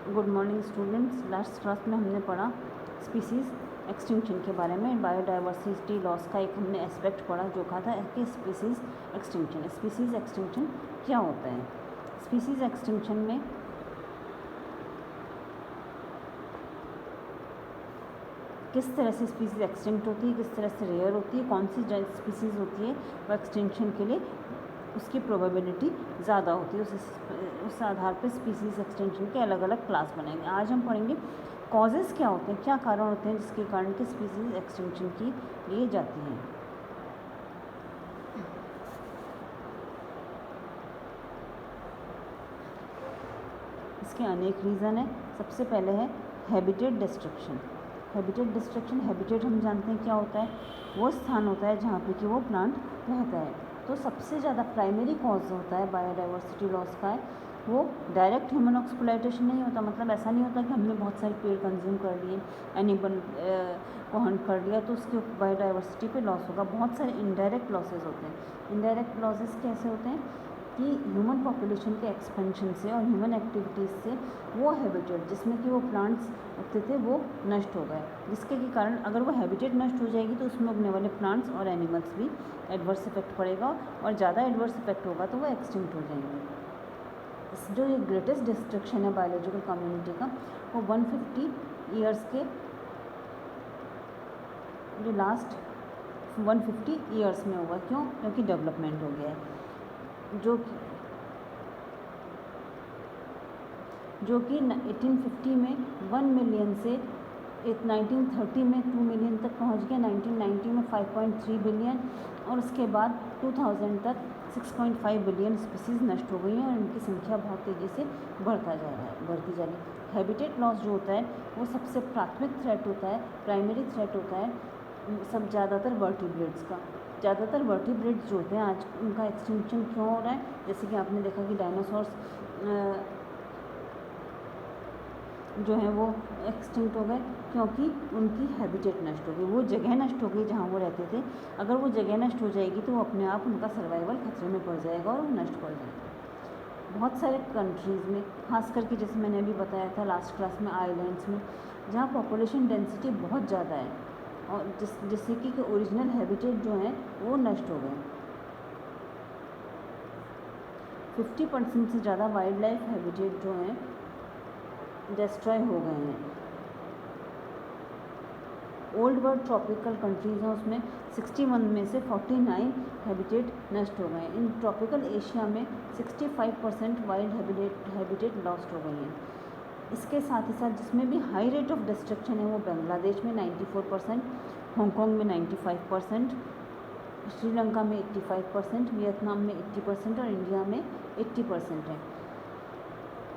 Good morning students. Last class में हमने पढ़ा स्पीसीज़ एक्सटिंक्शन के बारे में। बायोडाइवर्सिटी लॉस का एक हमने एस्पेक्ट पढ़ा जो कहा था कि स्पीसीज़ एक्सटिंक्शन क्या होता है। स्पीसीज़ एक्सटिंक्शन में किस तरह से स्पीसीज़ एक्सटिंक्ट होती है, किस तरह से रेयर होती है, कौन सी स्पीसीज़ होती है वो एक्सटिंक्शन के लिए उसकी प्रोबेबिलिटी ज़्यादा होती है। उस आधार पर स्पीसीज़ एक्सटेंशन के अलग अलग क्लास बनाएंगे। आज हम पढ़ेंगे कॉजेज़ क्या होते हैं, क्या कारण होते हैं जिसके कारण कि स्पीसीज़ एक्सटेंशन की लिए जाती हैं। इसके अनेक रीज़न है। सबसे पहले है हैबिटेट डिस्ट्रक्शन। हैबिटेट हम जानते हैं क्या होता है, वो स्थान होता है जहाँ पे कि वो प्लांट रहता है। तो सबसे ज़्यादा प्राइमरी कॉज होता है बायोडाइवर्सिटी लॉस का है वो डायरेक्ट ह्यूमन एक्सप्लॉयटेशन नहीं होता। मतलब ऐसा नहीं होता कि हमने बहुत सारे पेड़ कंज्यूम कर लिए, एनिमल को हंट कर लिया तो उसके बायोडाइवर्सिटी पे लॉस होगा। बहुत सारे इनडायरेक्ट लॉसेस होते हैं। इनडायरेक्ट लॉसेस कैसे होते हैं कि ह्यूमन पॉपुलेशन के एक्सपेंशन से और ह्यूमन एक्टिविटीज़ से वो हैबिटेट जिसमें कि वो प्लांट्स उगते थे वो नष्ट हो गए, जिसके के कारण अगर वो हैबिटेट नष्ट हो जाएगी तो उसमें उगने वाले प्लांट्स और एनिमल्स भी एडवर्स इफेक्ट पड़ेगा और ज़्यादा एडवर्स इफेक्ट होगा तो वो एक्सटिंक्ट हो जाएंगे। जो ये ग्रेटेस्ट डिस्ट्रक्शन है बायोलॉजिकल कम्युनिटी का वो 150 ईयर्स के जो लास्ट 150 ईयर्स में होगा। क्यों? क्योंकि डेवलपमेंट हो गया है जो कि 1850 में 1 मिलियन से 1930 में 2 मिलियन तक पहुंच गया, 1990 में 5.3 बिलियन और उसके बाद 2000 तक 6.5 बिलियन स्पीसीज़ नष्ट हो गई हैं और इनकी संख्या बहुत तेज़ी से बढ़ती जा रही है। हैबिटेट लॉस जो होता है वो सबसे प्राथमिक थ्रेट होता है, प्राइमरी थ्रेट होता है सब ज़्यादातर वर्टिब्रेट्स का। ज़्यादातर वर्टिब्रेट्स जो होते हैं आज उनका एक्सटिंक्शन क्यों हो रहा है, जैसे कि आपने देखा कि डायनासोर्स जो है वो एक्सटिंक्ट हो गए क्योंकि उनकी हैबिटेट नष्ट हो गई, वो जगह नष्ट हो गई जहाँ वो रहते थे। अगर वो जगह नष्ट हो जाएगी तो वो अपने आप उनका सर्वाइवल खतरे में पड़ जाएगा और वो नष्ट पड़ जाएगा। बहुत सारे कंट्रीज़ में खास करके जैसे मैंने अभी बताया था लास्ट क्लास में आइलैंड्स में जहाँ पॉपुलेशन डेंसिटी बहुत ज़्यादा है और जिससे कि ओरिजिनल हैबिटेट जो है वो नष्ट हो गए। 50% से ज़्यादा वाइल्ड लाइफ हैबिटेट जो हैं डिस्ट्रॉय हो गए हैं। ओल्ड वर्ल्ड ट्रॉपिकल कंट्रीज़ हैं उसमें 61 में से 49 हैबिटेट नष्ट हो गए। इन ट्रॉपिकल एशिया में 65% वाइल्ड हैबिटेट लॉस्ट हो गई हैं। इसके साथ ही साथ जिसमें भी हाई रेट ऑफ डिस्ट्रक्शन है वो बांग्लादेश में 94%, हांगकांग में 95%, श्रीलंका में 85%, वियतनाम में 80% और इंडिया में 80% है।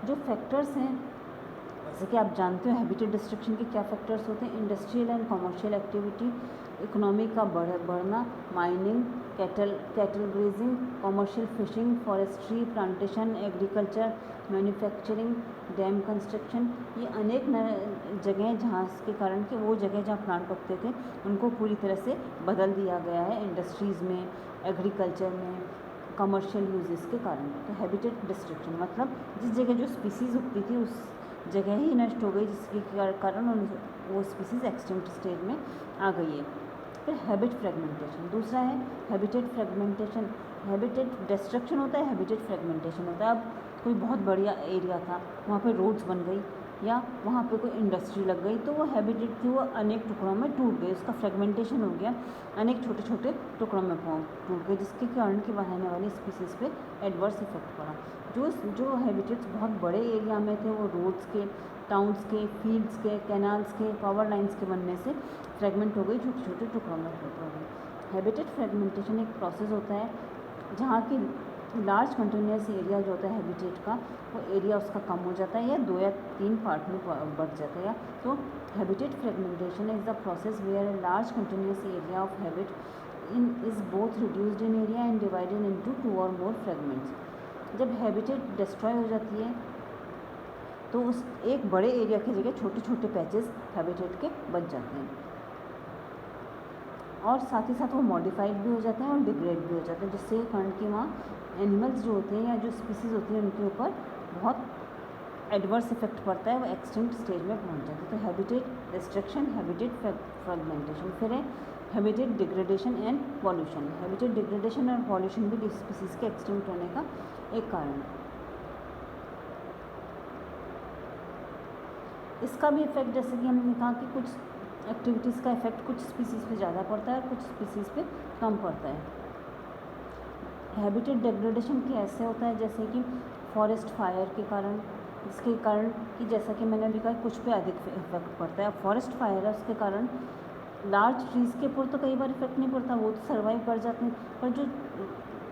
जो फैक्टर्स हैं जैसे कि आप जानते हो हैबिटेट डिस्ट्रक्शन के क्या फैक्टर्स होते हैं, industrial and commercial activity, economy का बढ़ना, mining, cattle grazing, commercial fishing, forestry, plantation, agriculture, manufacturing, dam construction, ये अनेक जगह हैं जहाँ के कारण कि वो जगह जहाँ प्लांट उगते थे उनको पूरी तरह से बदल दिया गया है इंडस्ट्रीज़ में, एग्रीकल्चर में, कमर्शियल यूजेस के कारण। तो हैबिटेट डिस्ट्रक्शन मतलब जिस जगह जो स्पीसीज़ उगती थी उस जगह ही नष्ट हो गई जिसके कारण वो स्पीसीज़ एक्सटिंक्ट स्टेज में आ गई है। फिर हैबिट फ्रेगमेंटेशन दूसरा है हैबिटेट फ्रेगमेंटेशन। हैबिटेट डिस्ट्रक्शन होता है, हैबिटेट फ्रेगमेंटेशन होता है। अब कोई बहुत बढ़िया एरिया था वहाँ पे रोड्स बन गई या वहाँ पे कोई इंडस्ट्री लग गई तो वो हैबिटेट थी वो अनेक टुकड़ों में टूट गई, उसका फ्रेगमेंटेशन हो गया, अनेक छोटे छोटे टुकड़ों में टूट गए जिसके कारण कि रहने वाली स्पीसीज़ पे एडवर्स इफेक्ट पड़ा। जो हैबिटेट्स बहुत बड़े एरिया में थे वो रोड्स के, टाउन्स के, फील्ड्स के, कैनाल्स के, पावर लाइन्स के बनने से फ्रेगमेंट हो गई, छोटे छोटे टुकड़ों में टूट हो गई। हैबिटेट फ्रेगमेंटेशन एक प्रोसेस होता है जहाँ की लार्ज कंटिन्यूस एरिया जो होता है हैबिटेट का वो एरिया उसका कम हो जाता है या 2 या 3 पार्ट में बढ़ जाता है। तो habitat fragmentation is the process where a large continuous area of habit is both reduced in area and divided into 2 और मोर फ्रेगमेंट्स। जब हैबिटेट डिस्ट्रॉय हो जाती है तो उस एक बड़े एरिया की जगह छोटे छोटे पैचेस हैबिटेट के बच जाते हैं और साथ ही साथ वो मॉडिफाइड भी हो जाते हैं और डिग्रेड भी हो जाते हैं जिससे कारण कि वहाँ एनिमल्स जो होते हैं या जो स्पीसीज़ होती हैं उनके ऊपर बहुत एडवर्स इफेक्ट पड़ता है वो एक्सटिंक्ट स्टेज में पहुंच जाती है। तो हैबिटेट डिस्ट्रक्शन, हैबिटेट फ्रेगमेंटेशन, फिर है habitat degradation and pollution. Habitat degradation और पॉल्यूशन भी स्पीसीज के एक्सटिंक्ट होने का एक कारण है। इसका भी इफेक्ट जैसे कि हमने कहा कि कुछ एक्टिविटीज़ का इफेक्ट कुछ स्पीसीज पे ज़्यादा पड़ता है और कुछ स्पीसीज पे कम पड़ता है। हैबिटेट डिग्रेडेशन की ऐसे होता है जैसे कि फॉरेस्ट फायर के कारण, जिसके कारण कि जैसा कि मैंने अभी कहा कुछ पे अधिक इफेक्ट पड़ता है। फॉरेस्ट फायर है उसके कारण लार्ज ट्रीज़ के ऊपर तो कई बार इफेक्ट नहीं पड़ता, वो तो सर्वाइव कर जाते हैं, पर जो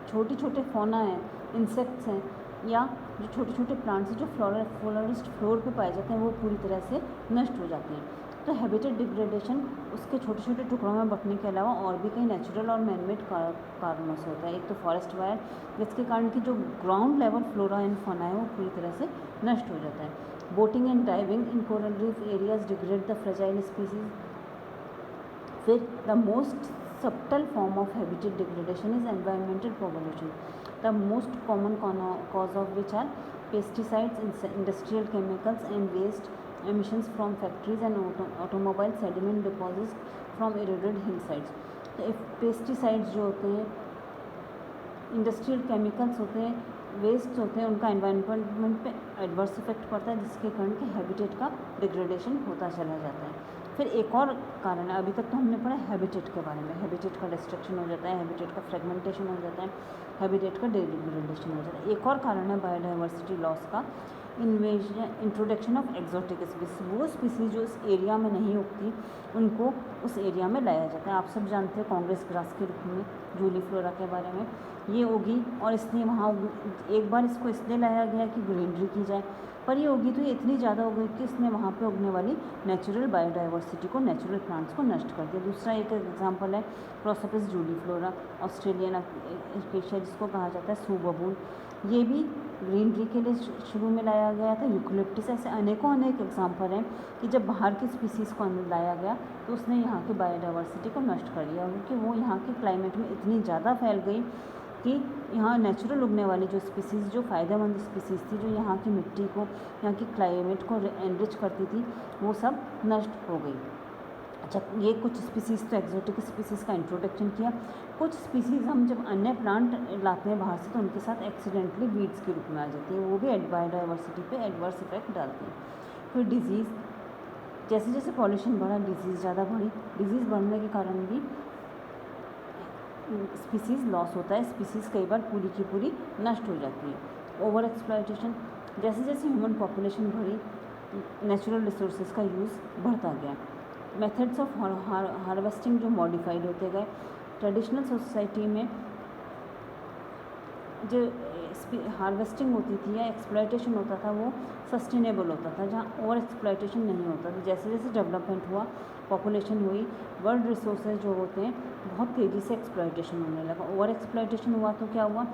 छोटे छोटे फौना हैं, इंसेक्ट्स हैं या जो छोटे छोटे प्लांट्स हैं जो फ्लोरिस्ट फ्लोर पे पाए जाते हैं वो पूरी तरह से नष्ट हो जाते हैं। तो हैबिटेट डिग्रेडेशन उसके छोटे छोटे टुकड़ों में बंटने के अलावा और भी कई नेचुरल और मैनमेड कारणों से होता है। एक तो फॉरेस्ट फायर, जिसके कारण कि जो ground level flora and fauna है वो पूरी तरह से नष्ट हो जाता है। Boating and diving in coral reef areas degrade the fragile species. फिर the most subtle form of habitat degradation is environmental pollution, the most common cause of which are pesticides, industrial chemicals and waste emissions from factories and automobile sediment deposits from eroded hillsides. तो pesticides जो होते हैं, industrial chemicals होते हैं, waste होते हैं, उनका environment पे एडवर्स इफेक्ट पड़ता है जिसके कारण कि हैबिटेट का डिग्रेडेशन होता चला जाता है। फिर एक और कारण है, अभी तक तो हमने पढ़ा हैबिटेट के बारे में, हैबिटेट का डिस्ट्रक्शन हो जाता है, हैबिटेट का फ्रेगमेंटेशन हो जाता है, हैबिटेट का डिग्रेडेशन हो जाता है। एक और कारण है बायोडाइवर्सिटी लॉस का, इंट्रोडक्शन ऑफ एक्जोटिक स्पीसीज। वो स्पीसीज जो इस एरिया में नहीं उगती उनको उस एरिया में लाया जाता है। आप सब जानते हैं कांग्रेस ग्रास के रूप में जूली फ्लोरा के बारे में, ये उगी और इसने वहाँ एक बार इसको इसलिए लाया गया कि ग्रीनरी की जाए, पर ये उगी तो ये इतनी ज़्यादा हो गई कि इसने वहाँ पे उगने वाली नेचुरल बायोडाइवर्सिटी को, नेचुरल प्लांट्स को नष्ट कर दिया। दूसरा एक एग्जांपल है prosopis juliflora, Australian acacia जिसको कहा जाता है सू बबूल, ये भी ग्रीनरी के लिए शुरू में लाया गया था। यूकलिप्टस, ऐसे अनेक एग्जाम्पल हैं कि जब बाहर की स्पीसीज़ को अंदर लाया गया तो उसने यहाँ की बायोडाइवर्सिटी को नष्ट कर दिया, क्योंकि वो यहाँ के क्लाइमेट में इतनी ज़्यादा फैल गई कि यहाँ नेचुरल उगने वाली जो स्पीसीज़, जो फ़ायदेमंद स्पीसीज़ थी, जो यहाँ की मिट्टी को, यहाँ की क्लाइमेट को एनरिच करती थी, वो सब नष्ट हो गई। अच्छा, ये कुछ स्पीसीज़ तो एक्जोटिक स्पीसीज़ का इंट्रोडक्शन किया। कुछ स्पीसीज़ हम जब अन्य प्लांट लाते हैं बाहर से तो उनके साथ एक्सीडेंटली वीड्स के रूप में आ जाती है, वो भी बायोडाइवर्सिटी पे एडवर्स इफेक्ट डालते हैं। फिर डिजीज़, जैसे जैसे पॉल्यूशन बढ़ा डिजीज़ ज़्यादा बढ़ी, डिजीज़ बढ़ने के कारण भी स्पीसीज़ लॉस होता है, स्पीसीज़ कई बार पूरी की पूरी नष्ट हो जाती है। ओवर एक्सप्लॉयटेशन, जैसे जैसे ह्यूमन पॉपुलेशन बढ़ी नेचुरल रिसोर्सेज का यूज़ बढ़ता गया। मेथड्स ऑफ हार्वेस्टिंग जो मॉडिफाइड होते गए। ट्रेडिशनल सोसाइटी में जो हार्वेस्टिंग होती थी या एक्सप्लॉयटेशन होता था वो सस्टेनेबल होता था, जहाँ ओवर एक्सप्लॉयटेशन नहीं होता था। जैसे जैसे डेवलपमेंट हुआ, पॉपुलेशन हुई, वर्ल्ड रिसोर्सेज जो होते हैं बहुत तेज़ी से एक्सप्लॉयटेशन होने लगा। ओवर एक्सप्लॉयटेशन हुआ तो क्या हुआ,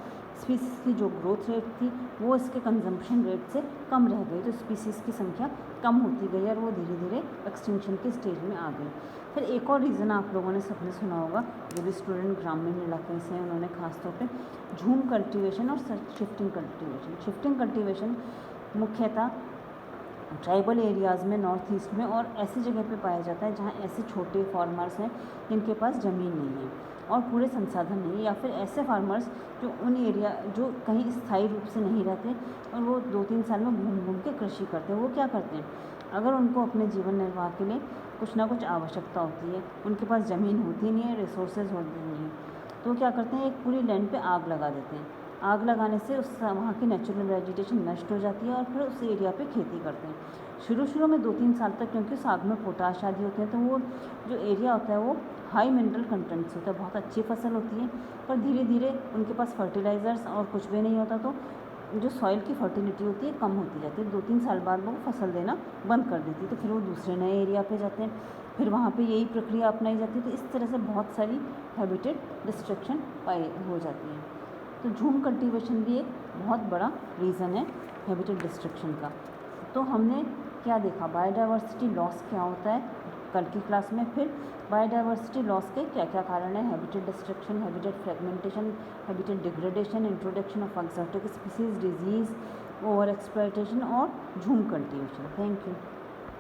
स्पीसीज़ की जो ग्रोथ रेट थी वो इसके कंजम्पशन रेट से कम रह गई, तो स्पीसीज़ की संख्या कम होती गई और वो धीरे धीरे एक्सटिंक्शन के स्टेज में आ गई। फिर एक और रीज़न आप लोगों ने सबने सुना होगा, जो भी स्टूडेंट ग्रामीण इलाके से हैं उन्होंने खासतौर पे झूम कल्टीवेशन और शिफ्टिंग कल्टीवेशन। शिफ्टिंग कल्टीवेशन मुख्यतः ट्राइबल एरियाज़ में, नॉर्थ ईस्ट में और ऐसी जगह पे पाया जाता है जहाँ ऐसे छोटे फार्मर्स हैं जिनके पास ज़मीन नहीं है और पूरे संसाधन नहीं है, या फिर ऐसे फार्मर्स जो उन एरिया जो कहीं स्थायी रूप से नहीं रहते और वो 2-3 साल में घूम घूम के कृषि करते हैं। वो क्या करते हैं, अगर उनको अपने जीवन निर्वाह के लिए कुछ ना कुछ आवश्यकता होती है, उनके पास ज़मीन होती नहीं है, रिसोर्सेज होते नहीं है, तो क्या करते हैं, एक पूरी लैंड पे आग लगा देते हैं। आग लगाने से उस वहाँ की नेचुरल वेजिटेशन नष्ट हो जाती है और फिर उस एरिया पे खेती करते हैं। शुरू में 2-3 साल तक, क्योंकि उस आग में पोटाश आदि होते हैं, तो वो जो एरिया होता है वो हाई मिनरल कंटेंट्स होता है, बहुत अच्छी फसल होती है। पर धीरे धीरे उनके पास फर्टिलाइज़र्स और कुछ भी नहीं होता, तो जो सॉइल की फर्टिलिटी होती है कम होती जाती है। 2-3 साल बाद वो फसल देना बंद कर देती है, तो फिर वो दूसरे नए एरिया पे जाते हैं, फिर वहाँ पे यही प्रक्रिया अपनाई जाती है। तो इस तरह से बहुत सारी हैबिटेट डिस्ट्रक्शन हो जाती है। तो झूम कल्टीवेशन भी एक बहुत बड़ा रीज़न है हैबिटेट डिस्ट्रक्शन का। तो हमने क्या देखा, बायोडाइवर्सिटी लॉस क्या होता है कल की क्लास में, फिर बायोडाइवर्सिटी लॉस के क्या क्या कारण है, habitat destruction, habitat fragmentation, habitat degradation, introduction of exotic species, disease, over exploitation और झूम कल्टीवेशन। Thank you.